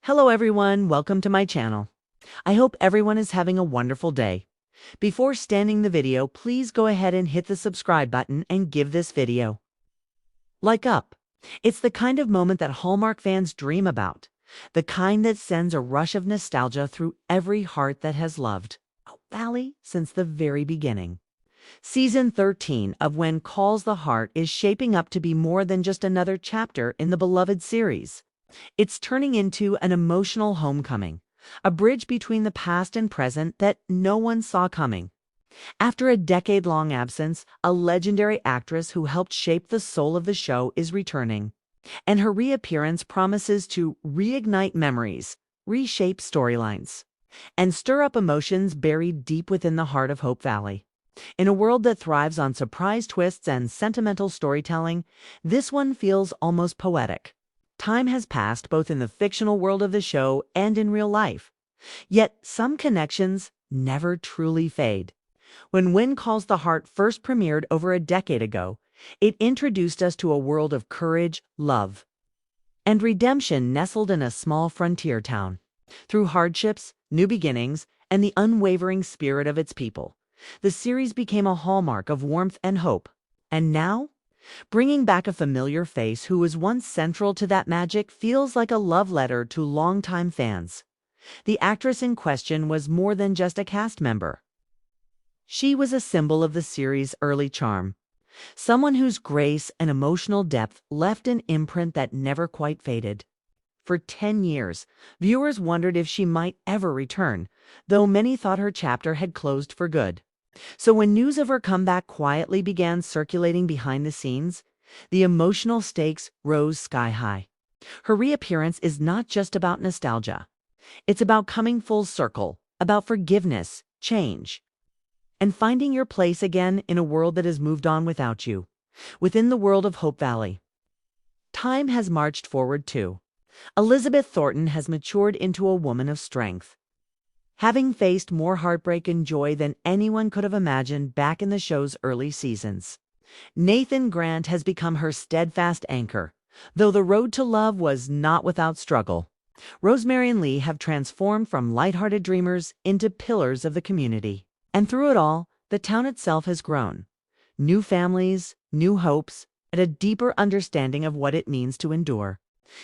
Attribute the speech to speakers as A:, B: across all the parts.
A: Hello everyone, welcome to my channel. I hope everyone is having a wonderful day. Before standing the video, please go ahead and hit the subscribe button and give this video like up. It's the kind of moment that Hallmark fans dream about, the kind that sends a rush of nostalgia through every heart that has loved Hope Valley since the very beginning. Season 13 of When Calls the Heart is shaping up to be more than just another chapter in the beloved series. It's turning into an emotional homecoming, a bridge between the past and present that no one saw coming. After a decade-long absence, a legendary actress who helped shape the soul of the show is returning, and her reappearance promises to reignite memories, reshape storylines, and stir up emotions buried deep within the heart of Hope Valley. In a world that thrives on surprise twists and sentimental storytelling, this one feels almost poetic. Time has passed both in the fictional world of the show and in real life, yet some connections never truly fade. When Calls the Heart first premiered over a decade ago, it introduced us to a world of courage, love, and redemption nestled in a small frontier town. Through hardships, new beginnings, and the unwavering spirit of its people, the series became a hallmark of warmth and hope. And now, bringing back a familiar face who was once central to that magic feels like a love letter to longtime fans. The actress in question was more than just a cast member. She was a symbol of the series' early charm, someone whose grace and emotional depth left an imprint that never quite faded. For 10 years, viewers wondered if she might ever return, though many thought her chapter had closed for good. So when news of her comeback quietly began circulating behind the scenes, the emotional stakes rose sky high. Her reappearance is not just about nostalgia. It's about coming full circle, about forgiveness, change, and finding your place again in a world that has moved on without you. Within the world of Hope Valley, time has marched forward too. Elizabeth Thornton has matured into a woman of strength, having faced more heartbreak and joy than anyone could have imagined back in the show's early seasons. Nathan Grant has become her steadfast anchor, though the road to love was not without struggle. Rosemary and Lee have transformed from lighthearted dreamers into pillars of the community. And through it all, the town itself has grown. New families, new hopes, and a deeper understanding of what it means to endure.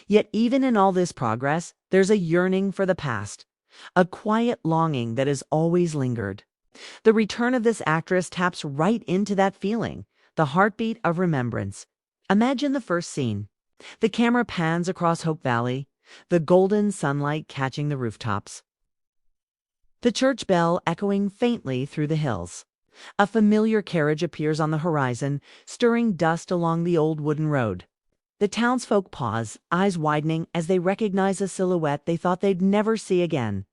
A: Yet even in all this progress, there's a yearning for the past, a quiet longing that has always lingered. The return of this actress taps right into that feeling, the heartbeat of remembrance. Imagine the first scene. The camera pans across Hope Valley, the golden sunlight catching the rooftops, the church bell echoing faintly through the hills. A familiar carriage appears on the horizon, stirring dust along the old wooden road. The townsfolk pause, eyes widening as they recognize a silhouette they thought they'd never see again.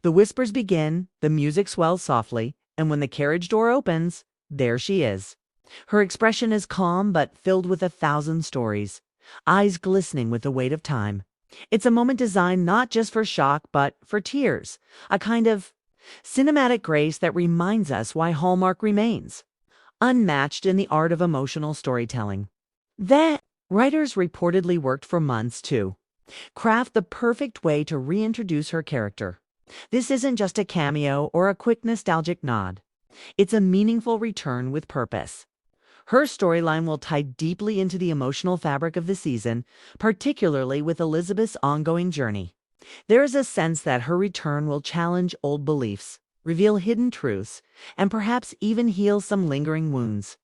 A: The whispers begin, the music swells softly, and when the carriage door opens, there she is. Her expression is calm but filled with 1,000 stories, eyes glistening with the weight of time. It's a moment designed not just for shock but for tears, a kind of cinematic grace that reminds us why Hallmark remains unmatched in the art of emotional storytelling. Then, writers reportedly worked for months to craft the perfect way to reintroduce her character. This isn't just a cameo or a quick nostalgic nod. It's a meaningful return with purpose. Her storyline will tie deeply into the emotional fabric of the season, particularly with Elizabeth's ongoing journey. There is a sense that her return will challenge old beliefs, reveal hidden truths, and perhaps even heal some lingering wounds.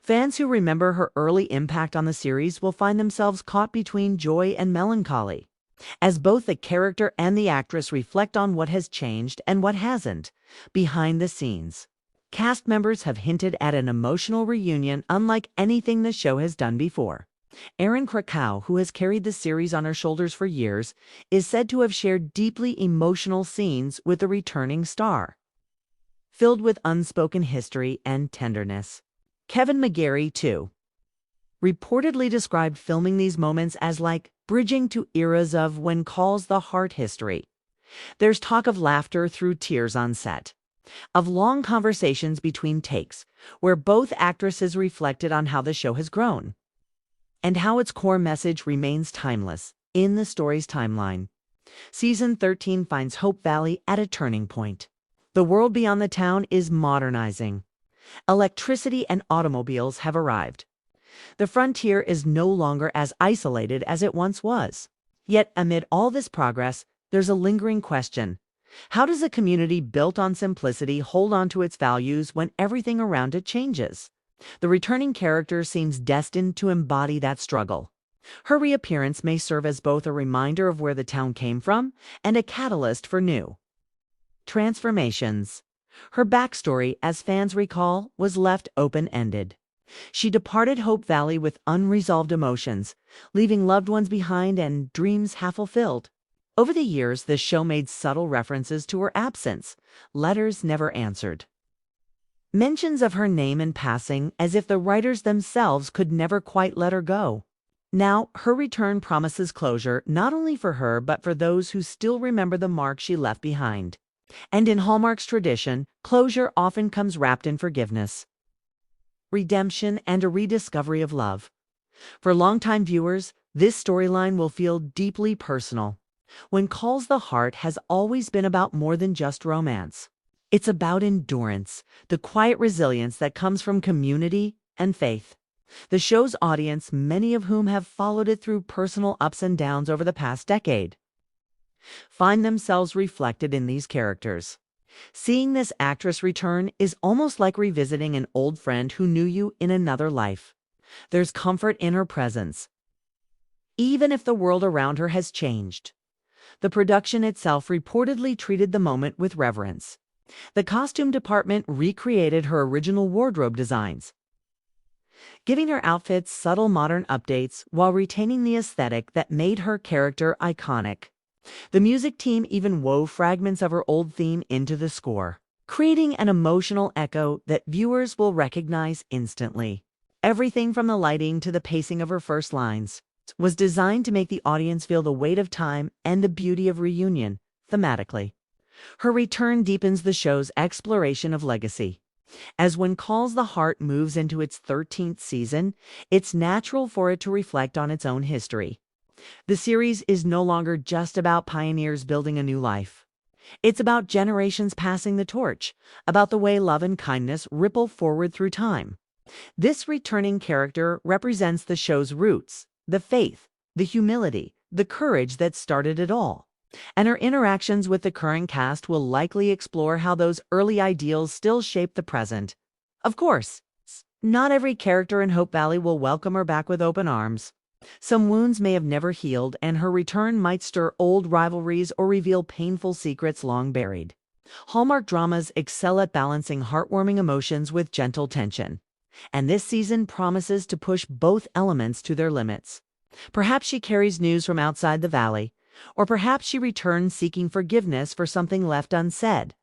A: Fans who remember her early impact on the series will find themselves caught between joy and melancholy, as both the character and the actress reflect on what has changed and what hasn't behind the scenes. Cast members have hinted at an emotional reunion unlike anything the show has done before. Erin Krakow, who has carried the series on her shoulders for years, is said to have shared deeply emotional scenes with the returning star, filled with unspoken history and tenderness. Kevin McGarry, too, reportedly described filming these moments as like bridging to eras of When Calls the Heart history. There's talk of laughter through tears on set, of long conversations between takes, where both actresses reflected on how the show has grown, and how its core message remains timeless in the story's timeline. Season 13 finds Hope Valley at a turning point. The world beyond the town is modernizing. Electricity and automobiles have arrived. The frontier is no longer as isolated as it once was. Yet, amid all this progress, there's a lingering question. How does a community built on simplicity hold on to its values when everything around it changes? The returning character seems destined to embody that struggle. Her reappearance may serve as both a reminder of where the town came from and a catalyst for new transformations. Her backstory, as fans recall, was left open-ended. She departed Hope Valley with unresolved emotions, leaving loved ones behind and dreams half-fulfilled. Over the years, the show made subtle references to her absence, letters never answered, mentions of her name in passing, as if the writers themselves could never quite let her go. Now, her return promises closure not only for her but for those who still remember the mark she left behind. And in Hallmark's tradition, closure often comes wrapped in forgiveness, redemption, and a rediscovery of love. For longtime viewers, this storyline will feel deeply personal. When Calls the Heart has always been about more than just romance. It's about endurance, the quiet resilience that comes from community and faith. The show's audience, many of whom have followed it through personal ups and downs over the past decade, find themselves reflected in these characters. Seeing this actress return is almost like revisiting an old friend who knew you in another life. There's comfort in her presence, even if the world around her has changed. The production itself reportedly treated the moment with reverence. The costume department recreated her original wardrobe designs, giving her outfits subtle modern updates while retaining the aesthetic that made her character iconic. The music team even wove fragments of her old theme into the score, creating an emotional echo that viewers will recognize instantly. Everything from the lighting to the pacing of her first lines was designed to make the audience feel the weight of time and the beauty of reunion thematically. Her return deepens the show's exploration of legacy. As When Calls the Heart moves into its 13th season, it's natural for it to reflect on its own history. The series is no longer just about pioneers building a new life. It's about generations passing the torch, about the way love and kindness ripple forward through time. This returning character represents the show's roots, the faith, the humility, the courage that started it all. And her interactions with the current cast will likely explore how those early ideals still shape the present. Of course, not every character in Hope Valley will welcome her back with open arms. Some wounds may have never healed, and her return might stir old rivalries or reveal painful secrets long buried. Hallmark dramas excel at balancing heartwarming emotions with gentle tension, and this season promises to push both elements to their limits. Perhaps she carries news from outside the valley, or perhaps she returns seeking forgiveness for something left unsaid.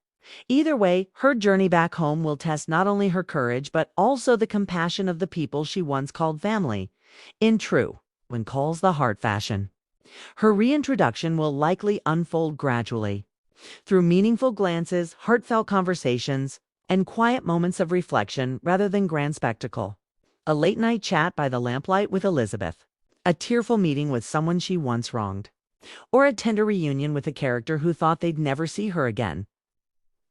A: Either way, her journey back home will test not only her courage but also the compassion of the people she once called family, in true When Calls the Heart fashion. Her reintroduction will likely unfold gradually, through meaningful glances, heartfelt conversations, and quiet moments of reflection rather than grand spectacle. A late-night chat by the lamplight with Elizabeth, a tearful meeting with someone she once wronged, or a tender reunion with a character who thought they'd never see her again.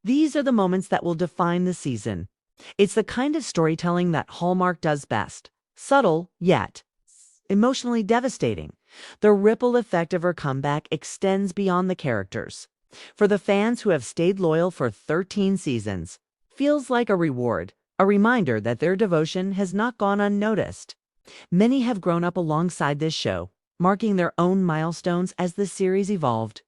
A: These are the moments that will define the season. It's the kind of storytelling that Hallmark does best. Subtle, yet emotionally devastating. The ripple effect of her comeback extends beyond the characters. For the fans who have stayed loyal for 13 seasons, feels like a reward, a reminder that their devotion has not gone unnoticed. Many have grown up alongside this show, marking their own milestones as the series evolved.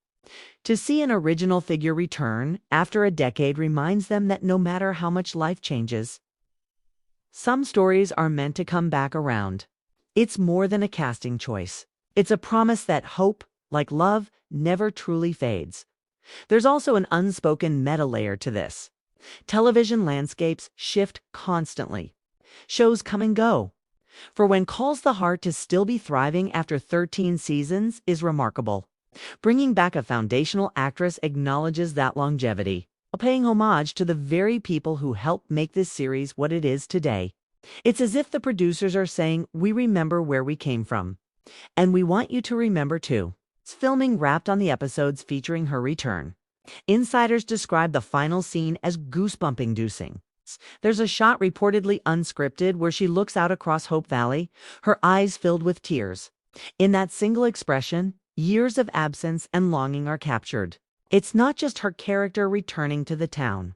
A: To see an original figure return after a decade reminds them that no matter how much life changes, some stories are meant to come back around. It's more than a casting choice. It's a promise that hope, like love, never truly fades. There's also an unspoken meta layer to this. Television landscapes shift constantly. Shows come and go. For When Calls the Heart to still be thriving after 13 seasons is remarkable. Bringing back a foundational actress acknowledges that longevity, paying homage to the very people who helped make this series what it is today. It's as if the producers are saying, we remember where we came from, and we want you to remember too. Filming wrapped on the episodes featuring her return. Insiders describe the final scene as goosebump-inducing. There's a shot reportedly unscripted where she looks out across Hope Valley, her eyes filled with tears. In that single expression, years of absence and longing are captured. It's not just her character returning to the town.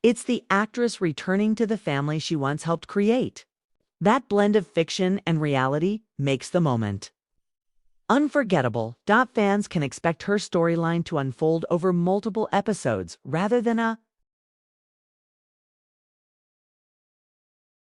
A: It's the actress returning to the family she once helped create. That blend of fiction and reality makes the moment unforgettable. Fans can expect her storyline to unfold over multiple episodes rather than a